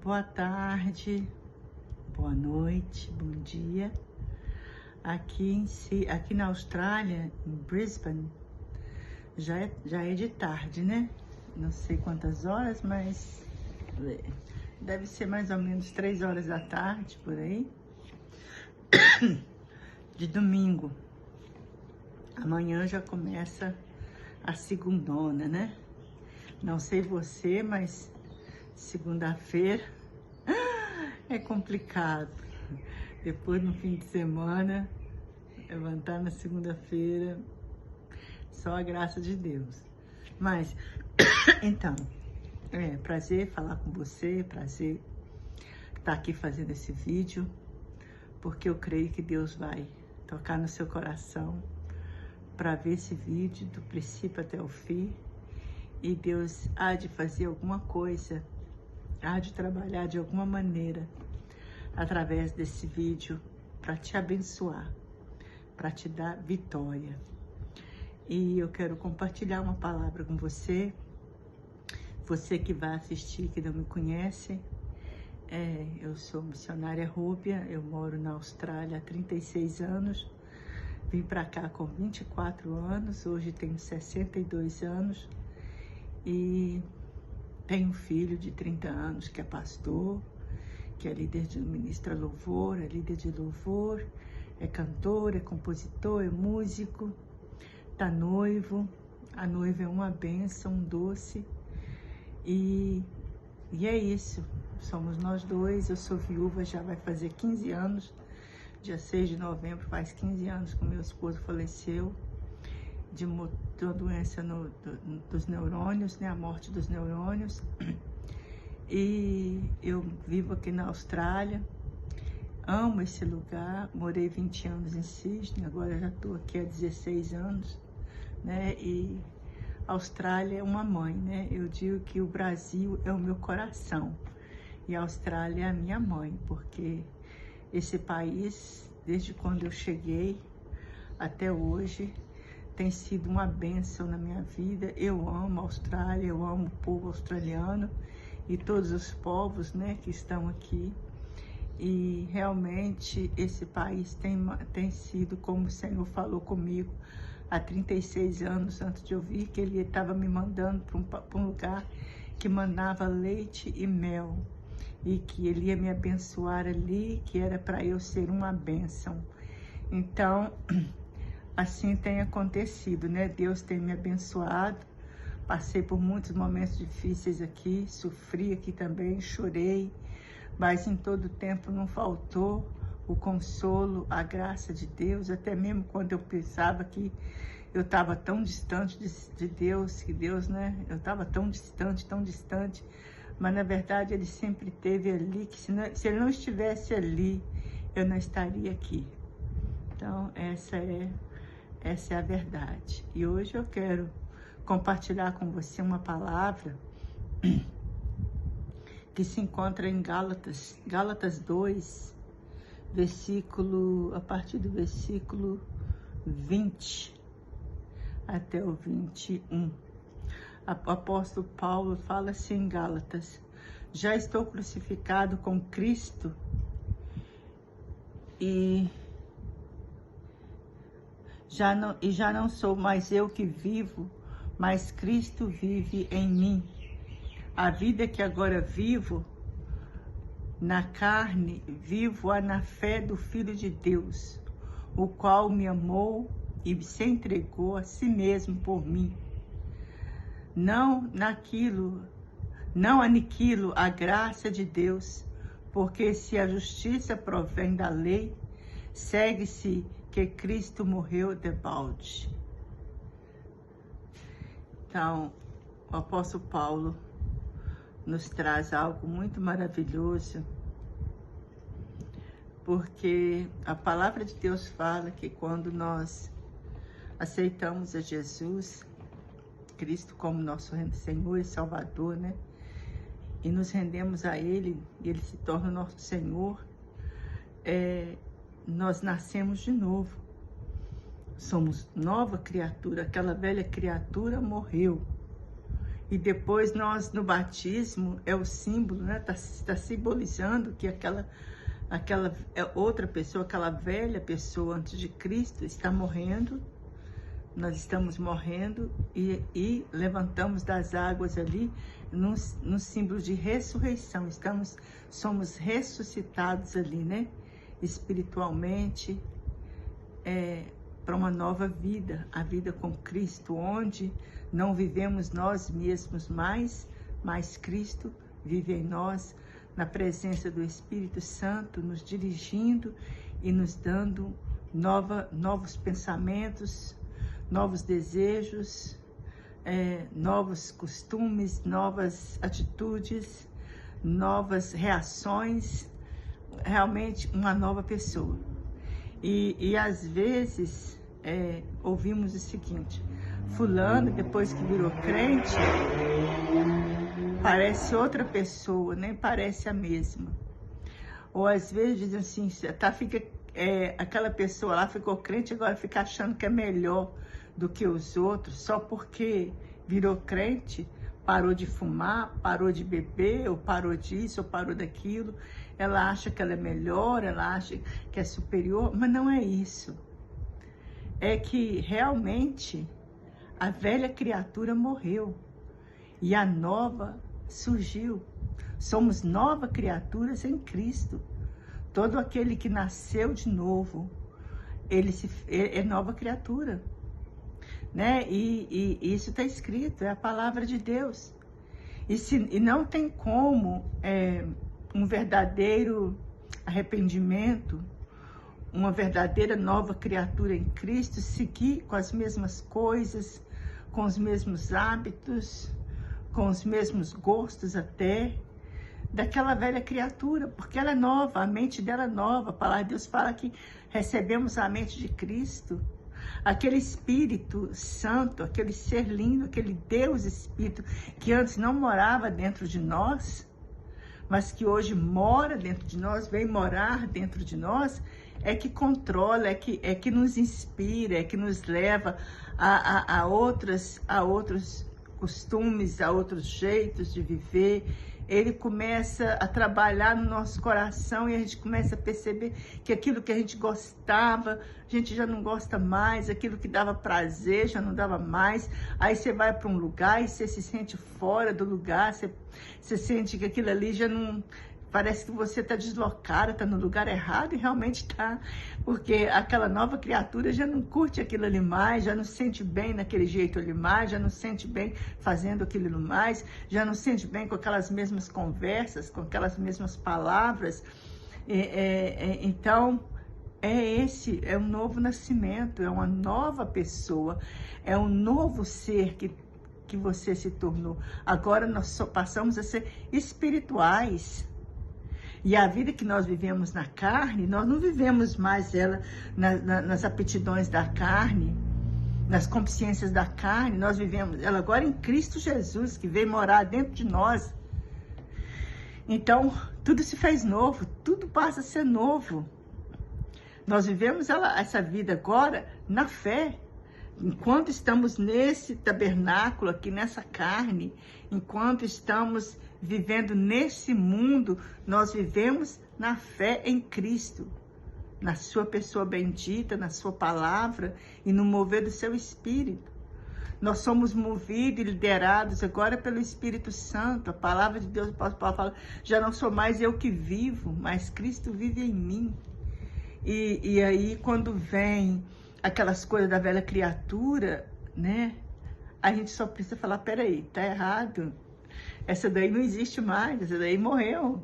Boa tarde, boa noite, bom dia. Aqui na Austrália, em Brisbane, já é de tarde, né? Não sei quantas horas, mas deve ser mais ou menos 3 horas da tarde, por aí. De domingo. Amanhã já começa a segundona, né? Não sei você, mas segunda-feira é complicado. Depois, no fim de semana, levantar na segunda-feira, só a graça de Deus. Mas, então, é prazer falar com você, prazer estar aqui fazendo esse vídeo, porque eu creio que Deus vai tocar no seu coração para ver esse vídeo do princípio até o fim, e Deus há de fazer alguma coisa, há de trabalhar de alguma maneira através desse vídeo para te abençoar, para te dar vitória. E eu quero compartilhar uma palavra com você, você que vai assistir, que não me conhece. Eu sou missionária Rúbia, eu moro na Austrália há 36 anos, vim para cá com 24 anos, hoje tenho 62 anos e tenho um filho de 30 anos que é pastor, que é líder de ministra louvor, é líder de louvor, é cantor, é compositor, é músico, tá noivo. A noiva é uma bênção, um doce, e é isso, somos nós dois. Eu sou viúva, já vai fazer 15 anos, dia 6 de novembro faz 15 anos que o meu esposo faleceu de uma doença dos neurônios, né, a morte dos neurônios. E eu vivo aqui na Austrália, amo esse lugar, morei 20 anos em Sydney, agora já estou aqui há 16 anos, né? E a Austrália é uma mãe, né? Eu digo que o Brasil é o meu coração e a Austrália é a minha mãe, porque esse país, desde quando eu cheguei até hoje, tem sido uma bênção na minha vida. Eu amo a Austrália, eu amo o povo australiano e todos os povos, né, que estão aqui. E realmente esse país tem sido, como o Senhor falou comigo há 36 anos antes de eu vir, que Ele estava me mandando para um lugar que mandava leite e mel, e que Ele ia me abençoar ali, que era para eu ser uma bênção. Então, assim tem acontecido, né? Deus tem me abençoado. Passei por muitos momentos difíceis aqui, sofri aqui também, chorei, mas em todo tempo não faltou o consolo, a graça de Deus, até mesmo quando eu pensava que eu estava tão distante de Deus, que Deus, né? Eu estava tão distante, mas na verdade Ele sempre esteve ali, que se Ele não estivesse ali, eu não estaria aqui. Então, essa é a verdade. E hoje eu quero compartilhar com você uma palavra que se encontra em Gálatas 2, a partir do versículo 20 até o 21. O apóstolo Paulo fala assim em Gálatas: já estou crucificado com Cristo e já não sou mais eu que vivo, mas Cristo vive em mim. A vida que agora vivo na carne, vivo-a na fé do Filho de Deus, o qual me amou e se entregou a si mesmo por mim. Não aniquilo a graça de Deus, porque se a justiça provém da lei, segue-se que Cristo morreu debalde. Então, o apóstolo Paulo nos traz algo muito maravilhoso, porque a palavra de Deus fala que quando nós aceitamos a Jesus Cristo como nosso Senhor e Salvador, né, e nos rendemos a Ele, e Ele se torna nosso Senhor, nós nascemos de novo. Somos nova criatura, aquela velha criatura morreu. E depois nós, no batismo, é o símbolo, né? Tá simbolizando que aquela outra pessoa, aquela velha pessoa antes de Cristo está morrendo. Nós estamos morrendo e levantamos das águas ali no símbolo de ressurreição. Somos ressuscitados ali, né? Espiritualmente, para uma nova vida, a vida com Cristo, onde não vivemos nós mesmos mais, mas Cristo vive em nós, na presença do Espírito Santo, nos dirigindo e nos dando novos pensamentos, novos desejos, novos costumes, novas atitudes, novas reações, realmente uma nova pessoa. E às vezes ouvimos o seguinte: fulano, depois que virou crente, parece outra pessoa, nem parece a mesma. Ou às vezes dizem assim, aquela pessoa lá ficou crente, agora fica achando que é melhor do que os outros, só porque virou crente, parou de fumar, parou de beber, ou parou disso, ou parou daquilo. Ela acha que ela é melhor, ela acha que é superior, mas não é isso. É que realmente a velha criatura morreu e a nova surgiu. Somos novas criaturas em Cristo. Todo aquele que nasceu de novo, ele é nova criatura, né? E isso está escrito, é a palavra de Deus. E não tem como um verdadeiro arrependimento, uma verdadeira nova criatura em Cristo seguir com as mesmas coisas, com os mesmos hábitos, com os mesmos gostos até, daquela velha criatura, porque ela é nova, a mente dela é nova. A palavra de Deus fala que recebemos a mente de Cristo, aquele Espírito Santo, aquele ser lindo, aquele Deus Espírito, que antes não morava dentro de nós, mas que hoje mora dentro de nós, vem morar dentro de nós, é que controla, é que nos inspira, é que nos leva a outros costumes, a outros jeitos de viver. Ele começa a trabalhar no nosso coração e a gente começa a perceber que aquilo que a gente gostava, a gente já não gosta mais, aquilo que dava prazer já não dava mais. Aí você vai para um lugar e você se sente fora do lugar, você sente que aquilo ali já não... Parece que você está deslocada, está no lugar errado, e realmente está, porque aquela nova criatura já não curte aquilo ali mais, já não se sente bem naquele jeito ali mais, já não se sente bem fazendo aquilo ali mais, já não se sente bem com aquelas mesmas conversas, com aquelas mesmas palavras. Então, é um novo nascimento, é uma nova pessoa, é um novo ser que você se tornou. Agora nós só passamos a ser espirituais. E a vida que nós vivemos na carne, nós não vivemos mais ela nas aptidões da carne, nas consciências da carne, nós vivemos ela agora em Cristo Jesus, que veio morar dentro de nós. Então, tudo se fez novo, tudo passa a ser novo. Nós vivemos essa vida agora na fé. Enquanto estamos nesse tabernáculo aqui, nessa carne, enquanto estamos vivendo nesse mundo, nós vivemos na fé em Cristo, na sua pessoa bendita, na sua palavra e no mover do seu Espírito. Nós somos movidos e liderados agora pelo Espírito Santo. A palavra de Deus, o apóstolo Paulo fala, já não sou mais eu que vivo, mas Cristo vive em mim. E aí, quando vem aquelas coisas da velha criatura, né? A gente só precisa falar, peraí, tá errado. Essa daí não existe mais, essa daí morreu.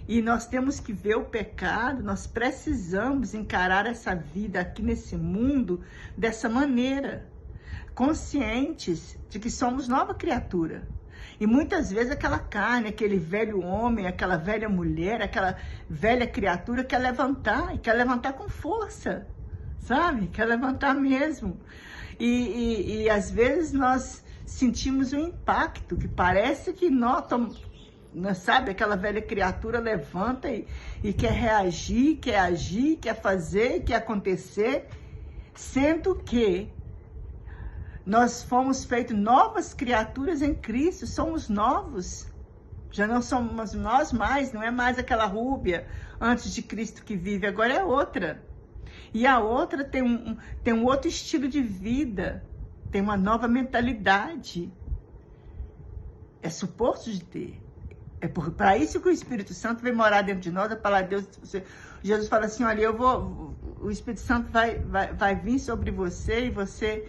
E nós temos que ver o pecado, nós precisamos encarar essa vida aqui nesse mundo dessa maneira, conscientes de que somos nova criatura. E muitas vezes aquela carne, aquele velho homem, aquela velha mulher, aquela velha criatura quer levantar, e quer levantar com força, sabe? Quer levantar mesmo. E às vezes nós sentimos um impacto, que parece que nós, sabe, aquela velha criatura levanta e quer reagir, quer agir, quer fazer, quer acontecer, sendo que Nós fomos feitos novas criaturas em Cristo, somos novos. Já não somos nós mais, não é mais aquela rúbia antes de Cristo que vive, agora é outra. E a outra tem um outro estilo de vida, tem uma nova mentalidade. É suposto de ter. É para isso que o Espírito Santo vem morar dentro de nós, a palavra de Deus. Jesus fala assim, olha, o Espírito Santo vai vir sobre você e você,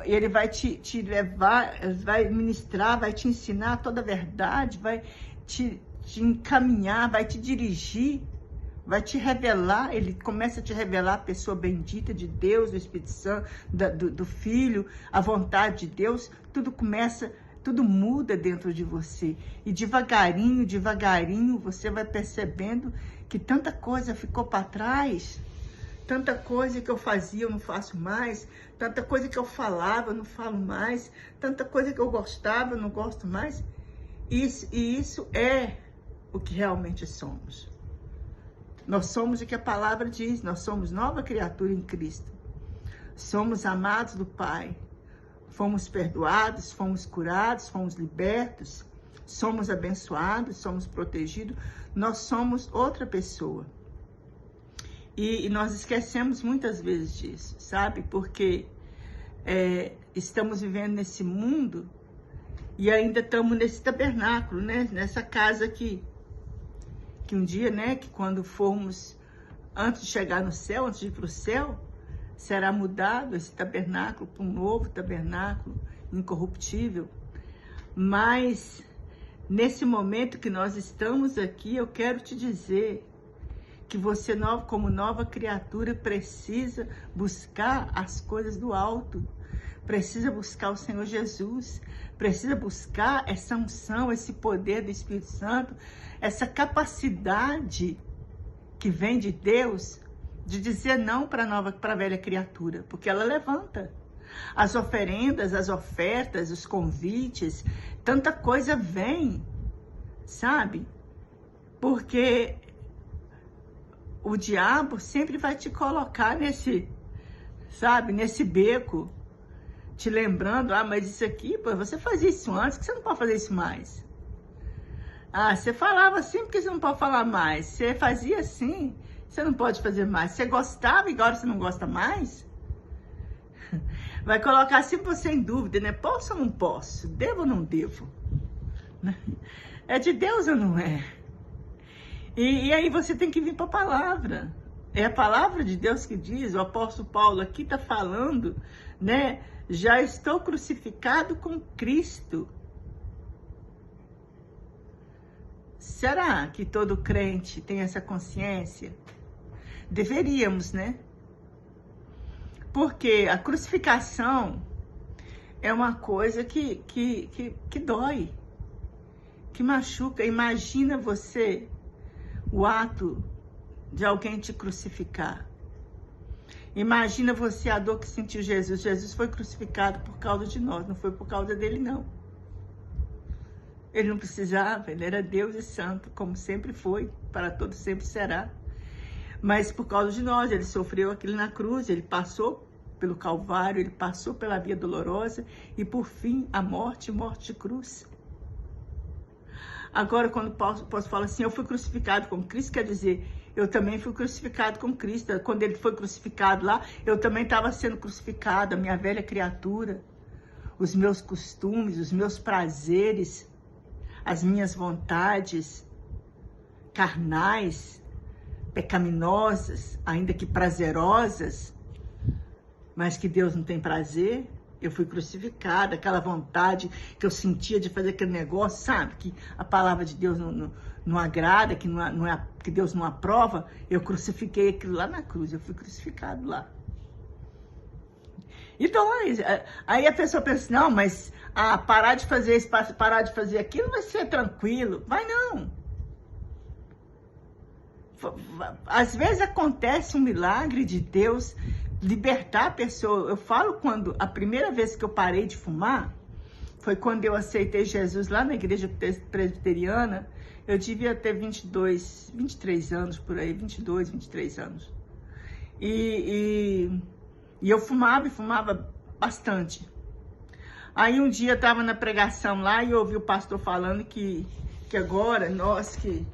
ele vai te levar, vai ministrar, vai te ensinar toda a verdade, vai te encaminhar, vai te dirigir, vai te revelar. Ele começa a te revelar a pessoa bendita de Deus, do Espírito Santo, do Filho, a vontade de Deus. Tudo muda dentro de você. E devagarinho, devagarinho, você vai percebendo que tanta coisa ficou para trás. Tanta coisa que eu fazia, eu não faço mais. Tanta coisa que eu falava, eu não falo mais. Tanta coisa que eu gostava, eu não gosto mais. Isso é o que realmente somos. Nós somos o que a palavra diz. Nós somos nova criatura em Cristo. Somos amados do Pai. Fomos perdoados, fomos curados, fomos libertos, somos abençoados, somos protegidos. Nós somos outra pessoa. E nós esquecemos muitas vezes disso, sabe? Porque estamos vivendo nesse mundo e ainda estamos nesse tabernáculo, né? Nessa casa aqui. Que um dia, né? Que quando formos, antes de chegar no céu, antes de ir para o céu, será mudado esse tabernáculo para um novo tabernáculo incorruptível. Mas nesse momento que nós estamos aqui, eu quero te dizer que você, como nova criatura, precisa buscar as coisas do alto, precisa buscar o Senhor Jesus, precisa buscar essa unção, esse poder do Espírito Santo, essa capacidade que vem de Deus de dizer não para a velha criatura, porque ela levanta. As oferendas, as ofertas, os convites, tanta coisa vem, sabe? Porque o diabo sempre vai te colocar nesse beco, te lembrando, mas isso aqui, pô, você fazia isso antes, que você não pode fazer isso mais. Você falava assim, porque você não pode falar mais. Você fazia assim, você não pode fazer mais. Você gostava e agora você não gosta mais? Vai colocar sempre você em dúvida, né? Posso ou não posso? Devo ou não devo? É de Deus ou não é? E aí você tem que vir para a palavra. É a palavra de Deus que diz, o apóstolo Paulo aqui está falando, né? Já estou crucificado com Cristo. Será que todo crente tem essa consciência? Deveríamos, né? Porque a crucificação é uma coisa que dói, que machuca. Imagina você, o ato de alguém te crucificar. Imagina você a dor que sentiu Jesus. Jesus foi crucificado por causa de nós, não foi por causa dele, não. Ele não precisava, ele era Deus e santo, como sempre foi, para todo sempre será. Mas por causa de nós, ele sofreu aquilo na cruz, ele passou pelo Calvário, ele passou pela via dolorosa e por fim a morte de cruz. Agora, quando posso falar assim, eu fui crucificado com Cristo, quer dizer, eu também fui crucificado com Cristo. Quando ele foi crucificado lá, eu também estava sendo crucificado, a minha velha criatura, os meus costumes, os meus prazeres, as minhas vontades carnais, pecaminosas, ainda que prazerosas, mas que Deus não tem prazer. Eu fui crucificada, aquela vontade que eu sentia de fazer aquele negócio, sabe? Que a palavra de Deus não agrada, que Deus não aprova. Eu crucifiquei aquilo lá na cruz, eu fui crucificado lá. Então, aí a pessoa pensa, não, mas parar de fazer isso, parar de fazer aquilo vai ser tranquilo. Vai não. Às vezes acontece um milagre de Deus libertar a pessoa. Eu falo quando a primeira vez que eu parei de fumar foi quando eu aceitei Jesus lá na igreja presbiteriana. Eu devia ter 23 anos por aí, 22, 23 anos. E eu fumava bastante. Aí um dia eu estava na pregação lá e eu ouvi o pastor falando que agora nós que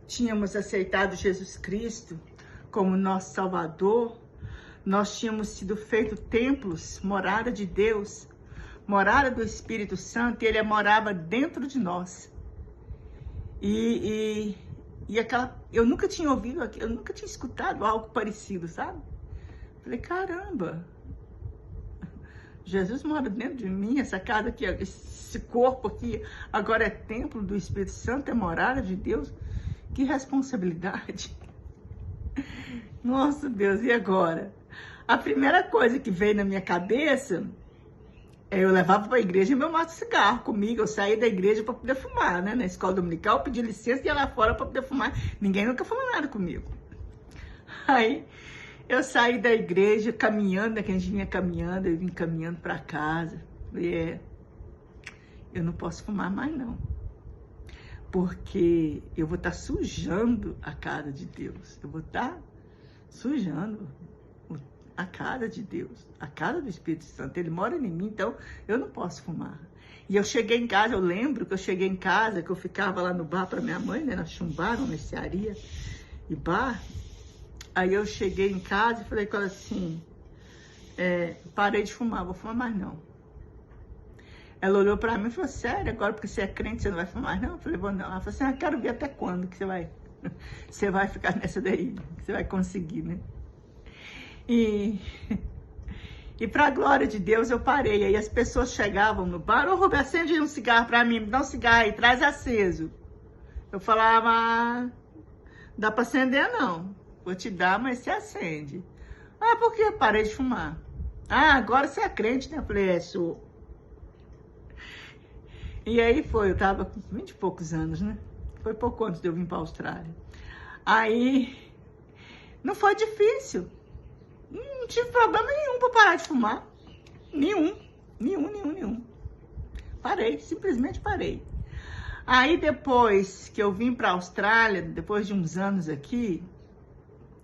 tínhamos aceitado Jesus Cristo como nosso Salvador, nós tínhamos sido feitos templos, morada de Deus, morada do Espírito Santo, e Ele morava dentro de nós. E eu nunca tinha ouvido, eu nunca tinha escutado algo parecido, sabe? Falei, caramba, Jesus mora dentro de mim, essa casa aqui, esse corpo aqui, agora é templo do Espírito Santo, é morada de Deus. Que responsabilidade. Nossa, Deus, e agora? A primeira coisa que veio na minha cabeça, eu levava para a igreja meu maço de cigarro comigo. Eu saía da igreja para poder fumar, né? Na escola dominical, eu pedi licença e ia lá fora para poder fumar. Ninguém nunca falou nada comigo. Aí, eu saí da igreja caminhando, né? Que a gente vinha caminhando, eu vim caminhando para casa. Falei, eu não posso fumar mais, não. Porque eu vou estar sujando a casa de Deus. Eu vou estar sujando a casa de Deus, a casa do Espírito Santo. Ele mora em mim, então eu não posso fumar. E eu cheguei em casa, eu lembro que eu cheguei em casa, que eu ficava lá no bar para minha mãe, né? Nós tínhamos um bar, uma mercearia e bar. Aí eu cheguei em casa e falei com ela assim, parei de fumar, vou fumar mais não. Ela olhou pra mim e falou, sério, agora porque você é crente, você não vai fumar? Não, eu falei, vou não. Ela falou assim, quero ver até quando que você vai ficar nessa daí, que você vai conseguir, né? E pra glória de Deus eu parei. Aí as pessoas chegavam no bar, ô Rubem, acende um cigarro pra mim, me dá um cigarro aí, traz aceso. Eu falava, dá pra acender não, vou te dar, mas você acende. Ah, por quê? Parei de fumar. Ah, agora você é crente, né? Eu falei, sou. E aí eu tava com 20 e poucos anos, né? Foi pouco antes de eu vir pra Austrália. Aí, não foi difícil. Não tive problema nenhum pra parar de fumar. Nenhum. Parei, simplesmente parei. Aí depois que eu vim pra Austrália, depois de uns anos aqui,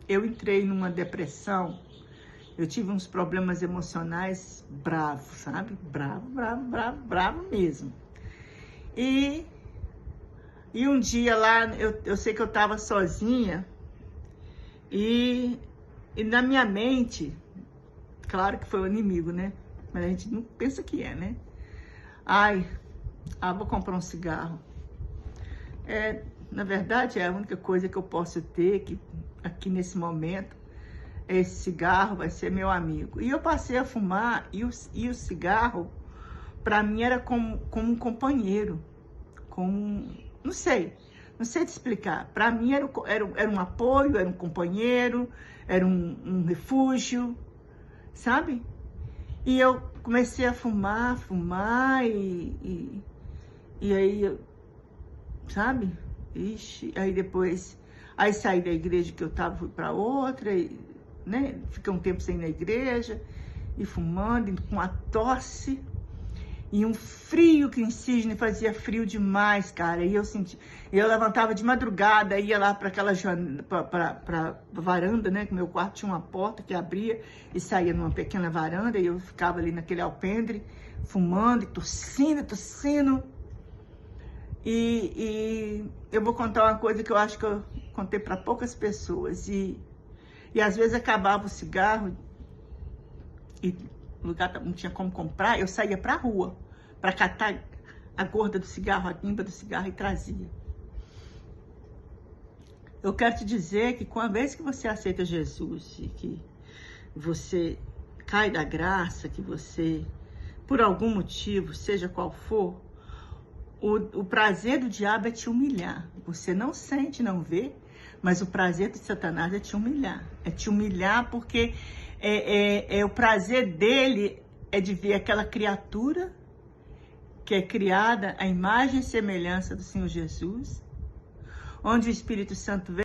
eu entrei numa depressão. Eu tive uns problemas emocionais bravos, sabe? Bravo mesmo. E um dia lá, eu sei que eu tava sozinha e na minha mente, claro que foi o inimigo, né? Mas a gente não pensa que é, né? Vou comprar um cigarro. Na verdade, é a única coisa que eu posso ter aqui nesse momento. Esse cigarro vai ser meu amigo. E eu passei a fumar e o cigarro, para mim, era como um companheiro, não sei te explicar. Para mim era um apoio, era um companheiro, era um refúgio, sabe? E eu comecei a fumar e aí, sabe? Ixi, aí saí da igreja que eu tava, fui para outra, né? Fiquei um tempo sem ir na igreja, e fumando, com a tosse, e um frio que em Sydney fazia frio demais, cara. E eu levantava de madrugada, ia lá para aquela pra varanda, né? Que meu quarto tinha uma porta que abria e saía numa pequena varanda, e eu ficava ali naquele alpendre, fumando e tossindo. E eu vou contar uma coisa que eu acho que eu contei para poucas pessoas. E às vezes acabava o cigarro e o lugar não tinha como comprar, eu saía pra rua para catar a gorda do cigarro, a guimba do cigarro, e trazia. Eu quero te dizer que com a vez que você aceita Jesus e que você cai da graça, que você, por algum motivo, seja qual for, o prazer do diabo é te humilhar. Você não sente, não vê, mas o prazer de Satanás é te humilhar. É te humilhar porque o prazer dele é de ver aquela criatura que é criada à imagem e semelhança do Senhor Jesus, onde o Espírito Santo vem